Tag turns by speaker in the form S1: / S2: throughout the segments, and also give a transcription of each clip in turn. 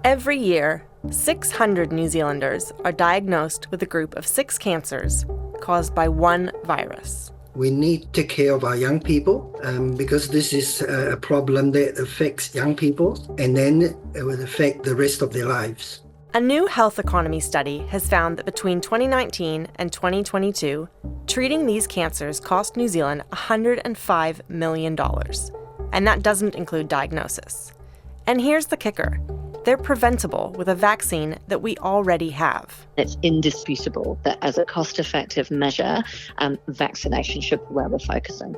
S1: Every year, 600 New Zealanders are diagnosed with a group of 6 cancers caused by one virus.
S2: We need to take care of our young people because this is a problem that affects young people and then it will affect the rest of their lives.
S1: A new health economy study has found that between 2019 and 2022, treating these cancers cost New Zealand $105 million. And that doesn't include diagnosis. And here's the kicker. They're preventable with a vaccine that we already have.
S3: It's indisputable that as a cost-effective measure, vaccination should be where we're focusing.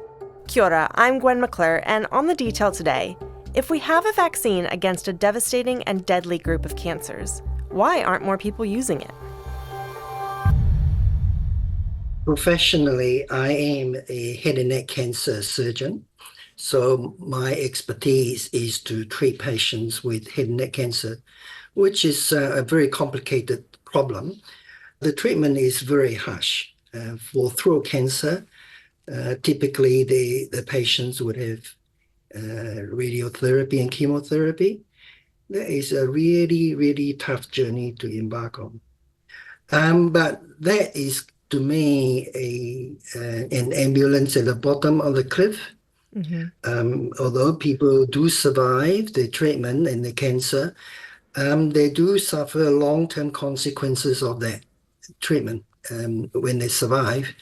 S1: Kia ora, I'm Gwen McClure, and on The Detail today, if we have a vaccine against a devastating and deadly group of cancers, why aren't more people using it?
S2: Professionally, I am a head and neck cancer surgeon. So my expertise is to treat patients with head and neck cancer, which is a very complicated problem. The treatment is very harsh. For throat cancer, typically the patients would have radiotherapy and chemotherapy. That is a really, really tough journey to embark on. But that is, to me, an ambulance at the bottom of the cliff. Mm-hmm. Although people do survive the treatment and the cancer, they do suffer long-term consequences of that treatment when they survive.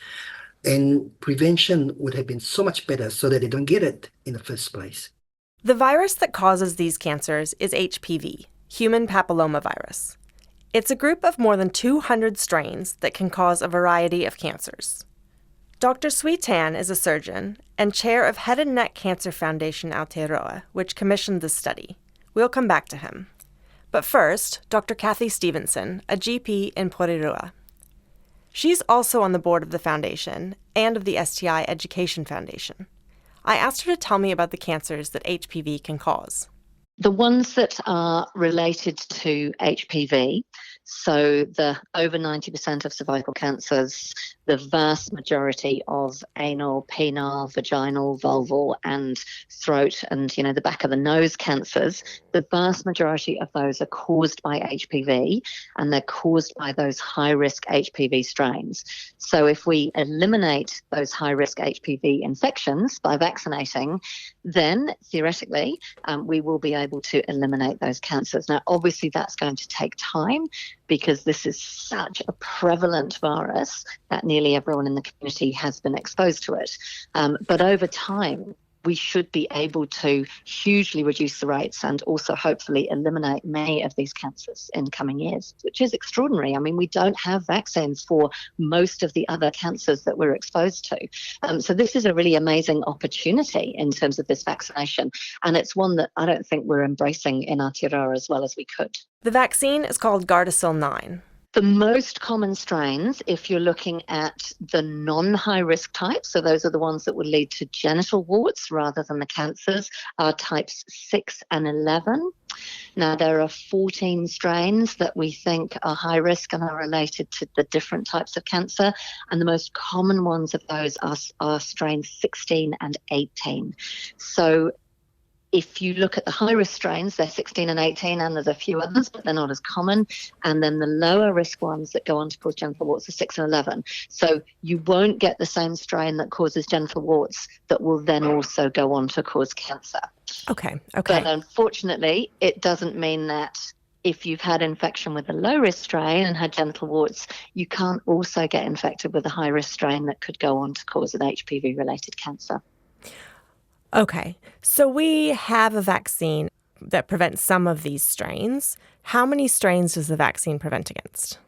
S2: And prevention would have been so much better so that they don't get it in the first place.
S1: The virus that causes these cancers is HPV, human papillomavirus. It's a group of more than 200 strains that can cause a variety of cancers. Dr. Sui Tan is a surgeon and chair of Head and Neck Cancer Foundation Aotearoa, which commissioned this study. We'll come back to him. But first, Dr. Kathy Stevenson, a GP in Porirua. She's also on the board of the foundation and of the STI Education Foundation. I asked her to tell me about the cancers that HPV can cause.
S3: The ones that are related to HPV, so the over 90% of cervical cancers, the vast majority of anal, penile, vaginal, vulval, and throat and, the back of the nose cancers, the vast majority of those are caused by HPV, and they're caused by those high-risk HPV strains. So if we eliminate those high-risk HPV infections by vaccinating, then theoretically, we will be able to eliminate those cancers. Now, obviously, that's going to take time because this is such a prevalent virus that nearly everyone in the community has been exposed to it. But over time, we should be able to hugely reduce the rates and also hopefully eliminate many of these cancers in coming years, which is extraordinary. I mean, we don't have vaccines for most of the other cancers that we're exposed to. So this is a really amazing opportunity in terms of this vaccination. And it's one that I don't think we're embracing in Aotearoa as well as we could.
S1: The vaccine is called Gardasil 9.
S3: The most common strains, if you're looking at the non-high-risk types, so those are the ones that would lead to genital warts rather than the cancers, are types 6 and 11. Now, there are 14 strains that we think are high risk and are related to the different types of cancer, and the most common ones of those are strains 16 and 18. So if you look at the high-risk strains, they're 16 and 18, and there's a few others, but they're not as common. And then the lower-risk ones that go on to cause genital warts are 6 and 11. So you won't get the same strain that causes genital warts that will then also go on to cause cancer.
S1: Okay.
S3: But unfortunately, it doesn't mean that if you've had infection with a low-risk strain and had genital warts, you can't also get infected with a high-risk strain that could go on to cause an HPV-related cancer.
S1: Okay, so we have a vaccine that prevents some of these strains. How many strains does the vaccine prevent against?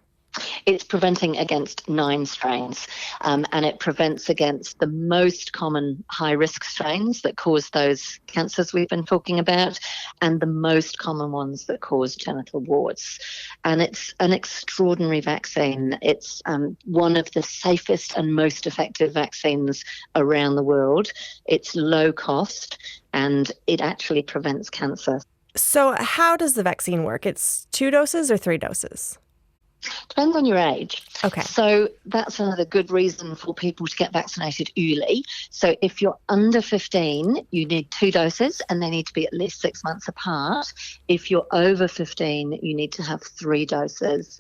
S3: It's preventing against 9 strains, and it prevents against the most common high-risk strains that cause those cancers we've been talking about, and the most common ones that cause genital warts. And it's an extraordinary vaccine. It's one of the safest and most effective vaccines around the world. It's low cost, and it actually prevents cancer.
S1: So how does the vaccine work? It's 2 doses or 3 doses?
S3: Depends on your age.
S1: Okay.
S3: So that's another good reason for people to get vaccinated early. So if you're under 15, you need 2 doses and they need to be at least 6 months apart. If you're over 15, you need to have 3 doses.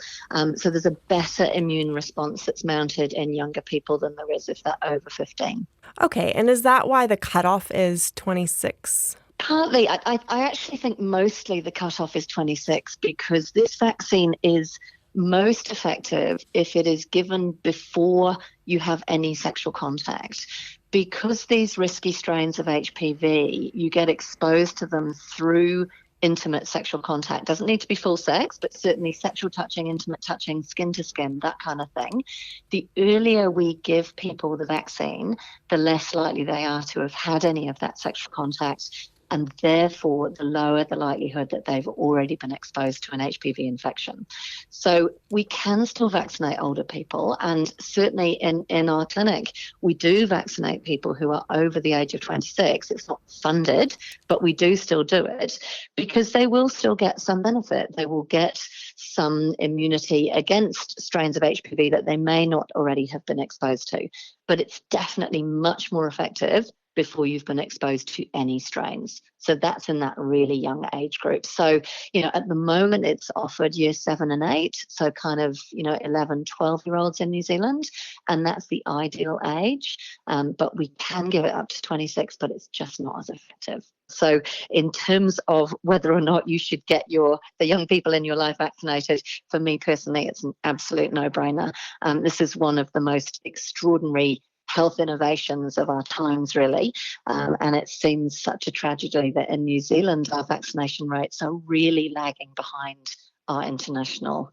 S3: So there's a better immune response that's mounted in younger people than there is if they're over 15.
S1: Okay, and is that why the cutoff is 26?
S3: Partly. I actually think mostly the cutoff is 26 because this vaccine is most effective if it is given before you have any sexual contact. Because these risky strains of HPV, you get exposed to them through intimate sexual contact. Doesn't need to be full sex, but certainly sexual touching, intimate touching, skin to skin, that kind of thing. The earlier we give people the vaccine, the less likely they are to have had any of that sexual contact, and therefore the lower the likelihood that they've already been exposed to an HPV infection. So we can still vaccinate older people, and certainly in our clinic, we do vaccinate people who are over the age of 26. It's not funded, but we do still do it because they will still get some benefit. They will get some immunity against strains of HPV that they may not already have been exposed to. But it's definitely much more effective before you've been exposed to any strains. So that's in that really young age group. So, at the moment it's offered year 7 and 8, so kind of, 11, 12-year-olds in New Zealand, and that's the ideal age. But we can give it up to 26, but it's just not as effective. So in terms of whether or not you should get the young people in your life vaccinated, for me personally, it's an absolute no-brainer. This is one of the most extraordinary health innovations of our times, really. And it seems such a tragedy that in New Zealand, our vaccination rates are really lagging behind our international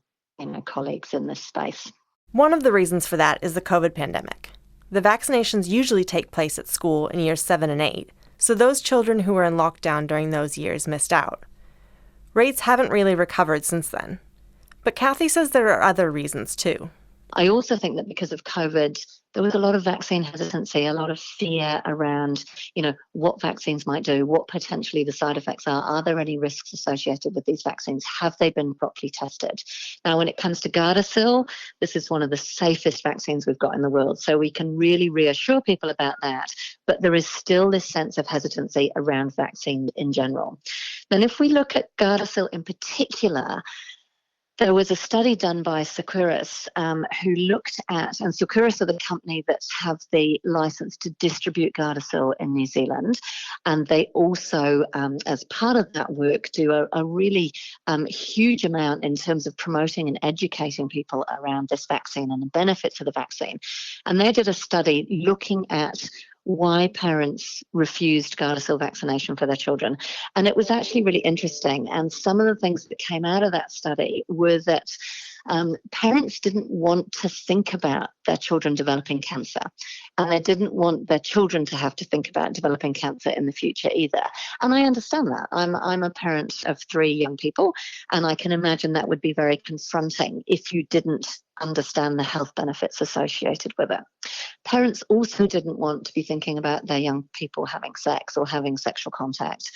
S3: colleagues in this space.
S1: One of the reasons for that is the COVID pandemic. The vaccinations usually take place at school in years 7 and 8, so those children who were in lockdown during those years missed out. Rates haven't really recovered since then. But Kathy says there are other reasons too.
S3: I also think that because of COVID, there was a lot of vaccine hesitancy, a lot of fear around, what vaccines might do, what potentially the side effects are. Are there any risks associated with these vaccines? Have they been properly tested? Now, when it comes to Gardasil, this is one of the safest vaccines we've got in the world. So we can really reassure people about that. But there is still this sense of hesitancy around vaccine in general. Then if we look at Gardasil in particular, there was a study done by Seqirus who looked at, and Seqirus are the company that have the license to distribute Gardasil in New Zealand, and they also, as part of that work, do a really huge amount in terms of promoting and educating people around this vaccine and the benefits of the vaccine. And they did a study looking at why parents refused Gardasil vaccination for their children. And it was actually really interesting. And some of the things that came out of that study were that parents didn't want to think about their children developing cancer. And they didn't want their children to have to think about developing cancer in the future either. And I understand that. I'm a parent of 3 young people, and I can imagine that would be very confronting if you didn't understand the health benefits associated with it. Parents also didn't want to be thinking about their young people having sex or having sexual contact,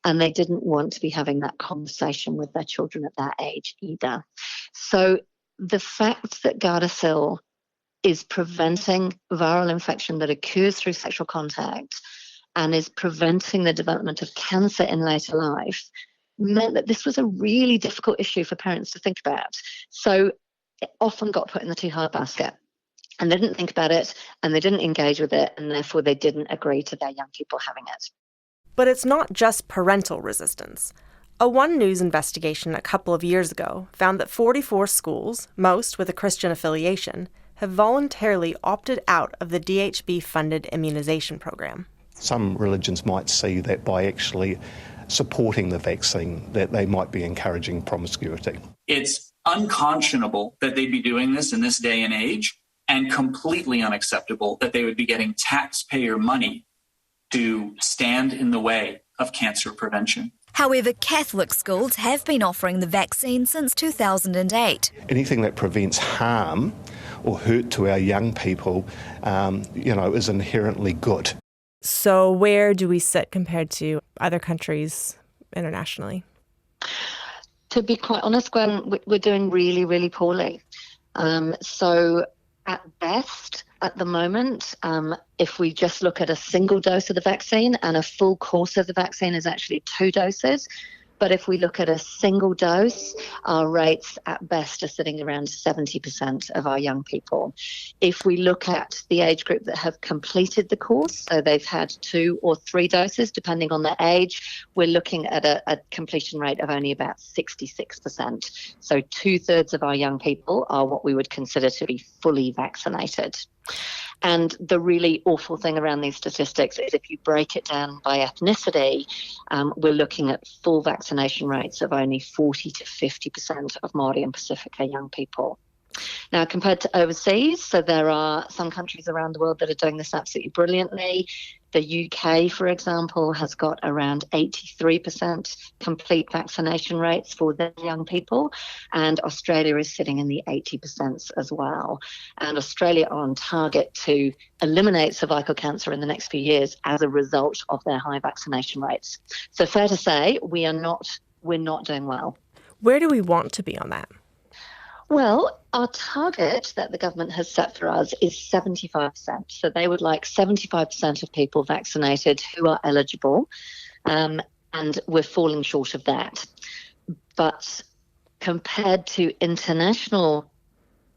S3: and they didn't want to be having that conversation with their children at that age either. So the fact that Gardasil is preventing viral infection that occurs through sexual contact and is preventing the development of cancer in later life meant that this was a really difficult issue for parents to think about. So it often got put in the too hard basket. And they didn't think about it, and they didn't engage with it, and therefore they didn't agree to their young people having it.
S1: But it's not just parental resistance. A One News investigation a couple of years ago found that 44 schools, most with a Christian affiliation, have voluntarily opted out of the DHB-funded immunization program.
S4: Some religions might see that by actually supporting the vaccine, that they might be encouraging promiscuity.
S5: It's unconscionable that they'd be doing this in this day and age, and completely unacceptable that they would be getting taxpayer money to stand in the way of cancer prevention.
S6: However, Catholic schools have been offering the vaccine since 2008.
S4: Anything that prevents harm or hurt to our young people, is inherently good.
S1: So where do we sit compared to other countries internationally?
S3: To be quite honest, Gwen, we're doing really, really poorly. So at best, at the moment, if we just look at a single dose of the vaccine, and a full course of the vaccine is actually 2 doses. But if we look at a single dose, our rates at best are sitting around 70% of our young people. If we look at the age group that have completed the course, so they've had 2 or 3 doses, depending on their age, we're looking at a completion rate of only about 66%. So 2/3 of our young people are what we would consider to be fully vaccinated. And the really awful thing around these statistics is if you break it down by ethnicity, we're looking at full vaccination rates of only 40 to 50% of Māori and Pacifica young people. Now, compared to overseas, so there are some countries around the world that are doing this absolutely brilliantly. The UK, for example, has got around 83% complete vaccination rates for their young people, and Australia is sitting in the 80% as well. And Australia are on target to eliminate cervical cancer in the next few years as a result of their high vaccination rates. So fair to say, we're not doing well.
S1: Where do we want to be on that?
S3: Well, our target that the government has set for us is 75%. So they would like 75% of people vaccinated who are eligible, and we're falling short of that. But compared to international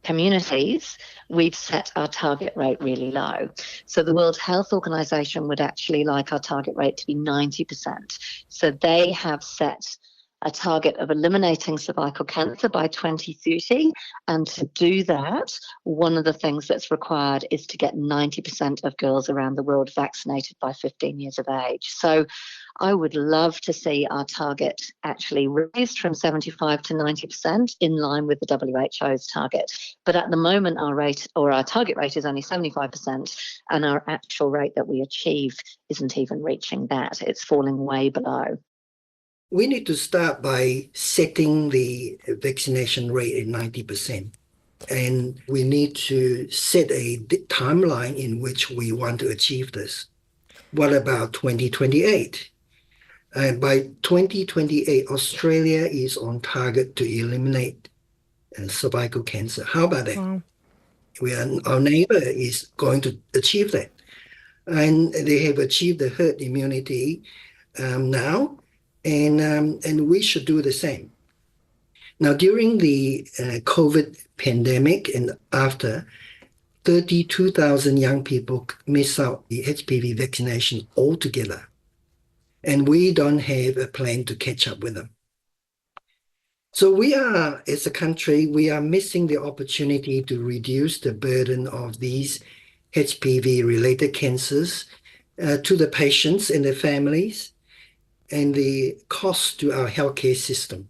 S3: communities, we've set our target rate really low. So the World Health Organization would actually like our target rate to be 90%. So they have set a target of eliminating cervical cancer by 2030. And to do that, one of the things that's required is to get 90% of girls around the world vaccinated by 15 years of age. So I would love to see our target actually raised from 75 to 90% in line with the WHO's target. But at the moment, our target rate is only 75%, and our actual rate that we achieve isn't even reaching that. It's falling way below.
S2: We need to start by setting the vaccination rate at 90%. And we need to set a timeline in which we want to achieve this. What about 2028? By 2028, Australia is on target to eliminate cervical cancer. How about that?
S1: Wow.
S2: Our neighbor is going to achieve that. And they have achieved the herd immunity now. And we should do the same. Now, during the COVID pandemic and after, 32,000 young people miss out the HPV vaccination altogether. And we don't have a plan to catch up with them. So we are, as a country, we are missing the opportunity to reduce the burden of these HPV-related cancers to the patients and their families, and the cost to our healthcare system.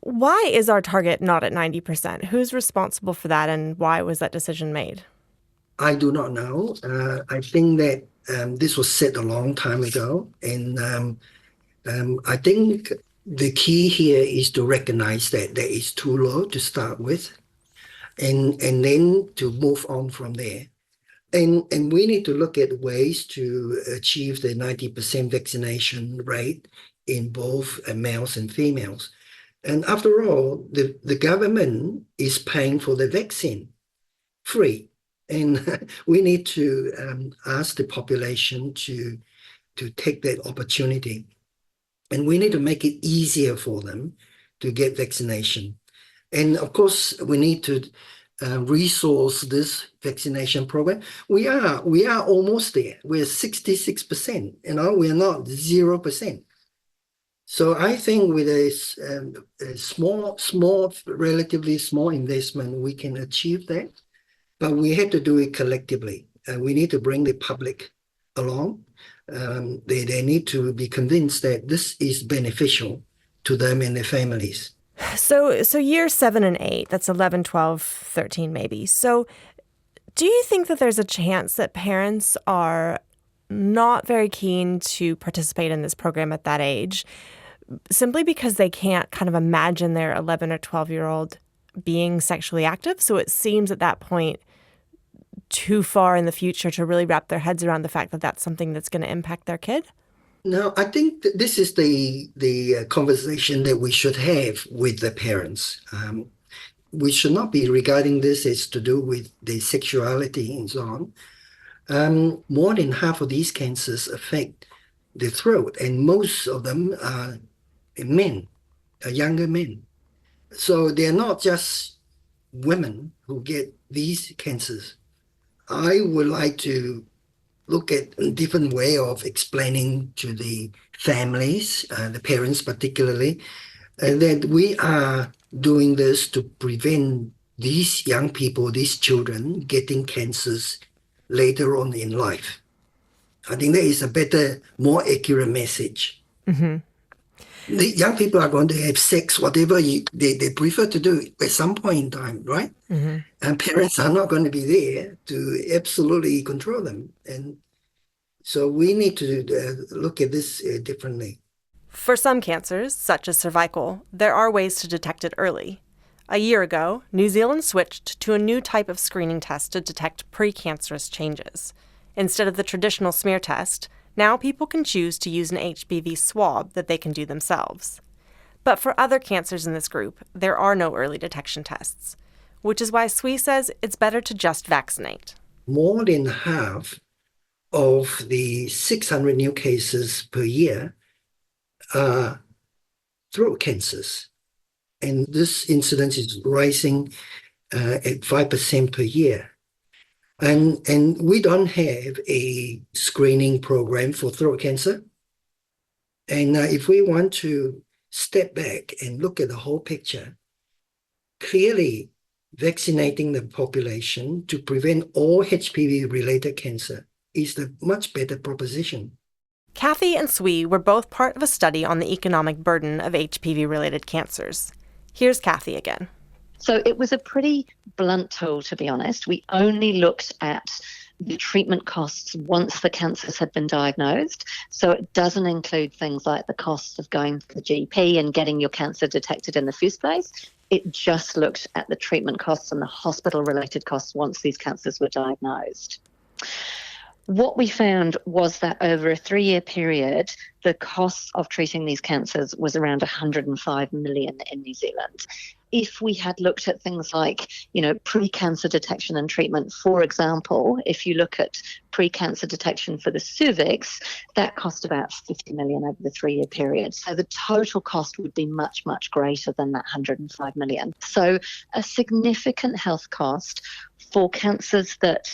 S1: Why is our target not at 90%? Who's responsible for that, and why was that decision made?
S2: I do not know. I think that this was set a long time ago, and I think the key here is to recognize that that is too low to start with, and then to move on from there. And we need to look at ways to achieve the 90% vaccination rate in both males and females. And after all, the government is paying for the vaccine free. And we need to ask the population to take that opportunity. And we need to make it easier for them to get vaccination. And of course, we need to resource this vaccination program. We are almost there. We're 66%. We're not 0%. So I think with a small, relatively small investment, we can achieve that. But we have to do it collectively. We need to bring the public along. They need to be convinced that this is beneficial to them and their families.
S1: So year 7 and 8, that's 11, 12, 13 maybe. So do you think that there's a chance that parents are not very keen to participate in this program at that age simply because they can't kind of imagine their 11 or 12-year-old being sexually active? So it seems at that point too far in the future to really wrap their heads around the fact that that's something that's going to impact their kid?
S2: Now, I think this is the conversation that we should have with the parents. We should not be regarding this as to do with the sexuality and so on. More than half of these cancers affect the throat, and most of them are men, younger men. So they're not just women who get these cancers. I would like to look at a different way of explaining to the families, the parents particularly, that we are doing this to prevent these young people, these children, getting cancers later on in life. I think that is a better, more accurate message.
S1: Mm-hmm.
S2: The young people are going to have sex, whatever they prefer to do at some point in time, right?
S1: Mm-hmm.
S2: And parents are not going to be there to absolutely control them. And so we need to look at this differently.
S1: For some cancers, such as cervical, there are ways to detect it early. A year ago, New Zealand switched to a new type of screening test to detect precancerous changes. Instead of the traditional smear test, now people can choose to use an HPV swab that they can do themselves. But for other cancers in this group, there are no early detection tests, which is why Sui says it's better to just vaccinate.
S2: More than half of the 600 new cases per year are throat cancers. And this incidence is rising at 5% per year. And we don't have a screening program for throat cancer. And if we want to step back and look at the whole picture, clearly vaccinating the population to prevent all HPV-related cancer is the much better proposition.
S1: Kathy and Sui were both part of a study on the economic burden of HPV-related cancers. Here's Kathy again.
S3: So it was a pretty blunt tool, to be honest. We only looked at the treatment costs once the cancers had been diagnosed. So it doesn't include things like the costs of going to the GP and getting your cancer detected in the first place. It just looked at the treatment costs and the hospital-related costs once these cancers were diagnosed. What we found was that over a 3-year period, the cost of treating these cancers was around 105 million in New Zealand. If we had looked at things like, pre-cancer detection and treatment, for example, if you look at pre-cancer detection for the cervix, that cost about 50 million over the 3-year period. So the total cost would be much, much greater than that 105 million. So a significant health cost for cancers that,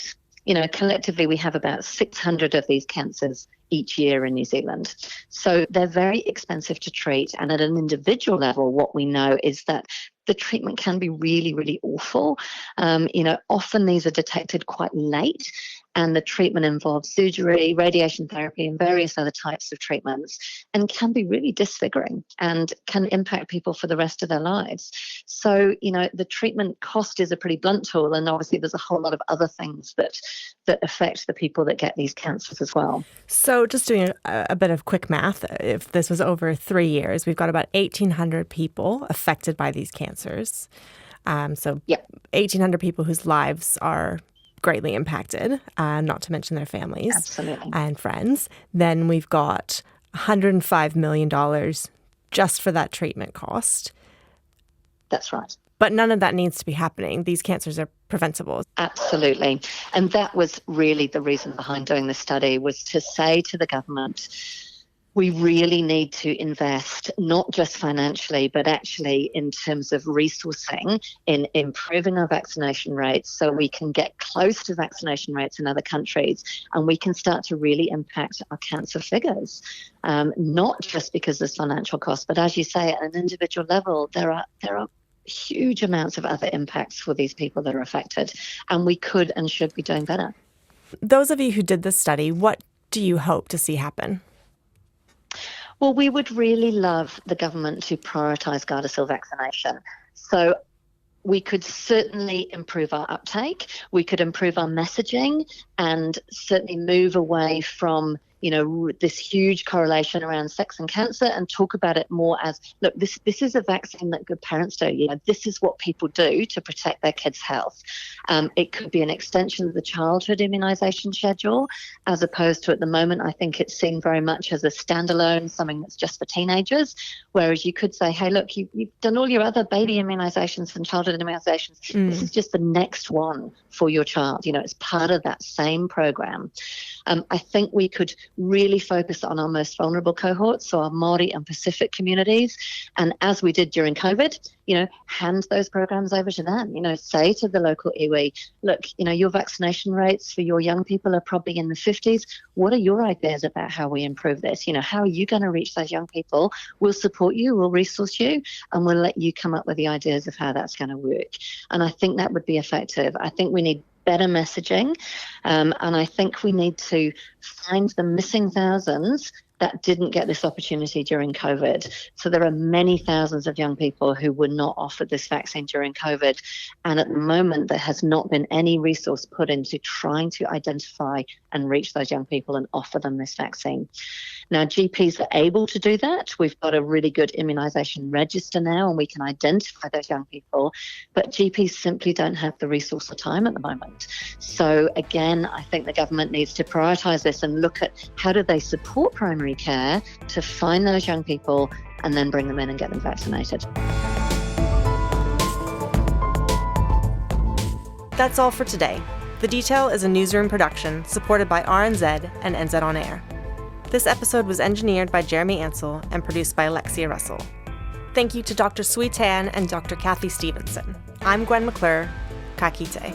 S3: collectively we have about 600 of these cancers each year in New Zealand. So they're very expensive to treat. And at an individual level, what we know is that the treatment can be really, really awful. Often these are detected quite late, and the treatment involves surgery, radiation therapy, and various other types of treatments, and can be really disfiguring and can impact people for the rest of their lives. So, the treatment cost is a pretty blunt tool, and obviously there's a whole lot of other things that affect the people that get these cancers as well.
S1: So just doing a bit of quick math, if this was over 3 years, we've got about 1,800 people affected by these cancers. 1,800 people whose lives are greatly impacted, not to mention their families.
S3: Absolutely.
S1: And friends. Then we've got $105 million just for that treatment cost.
S3: That's right.
S1: But none of that needs to be happening. These cancers are preventable.
S3: Absolutely. And that was really the reason behind doing the study, was to say to the government, we really need to invest not just financially, but actually in terms of resourcing in improving our vaccination rates so we can get close to vaccination rates in other countries and we can start to really impact our cancer figures. Not just because there's financial costs, but as you say, at an individual level, there are huge amounts of other impacts for these people that are affected, and we could and should be doing better.
S1: Those of you who did this study, what do you hope to see happen?
S3: Well, we would really love the government to prioritise Gardasil vaccination. So we could certainly improve our uptake, we could improve our messaging, and certainly move away from this huge correlation around sex and cancer, and talk about it more as, look, this is a vaccine that good parents do. This is what people do to protect their kids' health. It could be an extension of the childhood immunisation schedule, as opposed to at the moment, I think it's seen very much as a standalone, something that's just for teenagers, whereas you could say, hey, look, you've done all your other baby immunisations and childhood immunisations. This is just the next one for your child. It's part of that same program. I think we could really focus on our most vulnerable cohorts, so our Māori and Pacific communities. And as we did during COVID, hand those programs over to them. Say to the local iwi, look, your vaccination rates for your young people are probably in the 50s. What are your ideas about how we improve this? How are you going to reach those young people? We'll support you, we'll resource you, and we'll let you come up with the ideas of how that's going to work. And I think that would be effective. I think we need better messaging, and I think we need to find the missing thousands that didn't get this opportunity during COVID. So there are many thousands of young people who were not offered this vaccine during COVID. And at the moment, there has not been any resource put into trying to identify and reach those young people and offer them this vaccine. Now, GPs are able to do that. We've got a really good immunisation register now, and we can identify those young people. But GPs simply don't have the resource or time at the moment. So again, I think the government needs to prioritise this and look at how do they support primary care to find those young people and then bring them in and get them vaccinated.
S1: That's all for today. The Detail is a newsroom production supported by RNZ and NZ On Air. This episode was engineered by Jeremy Ansell and produced by Alexia Russell. Thank you to Dr. Sui Tan and Dr. Kathy Stevenson. I'm Gwen McClure. Ka kite.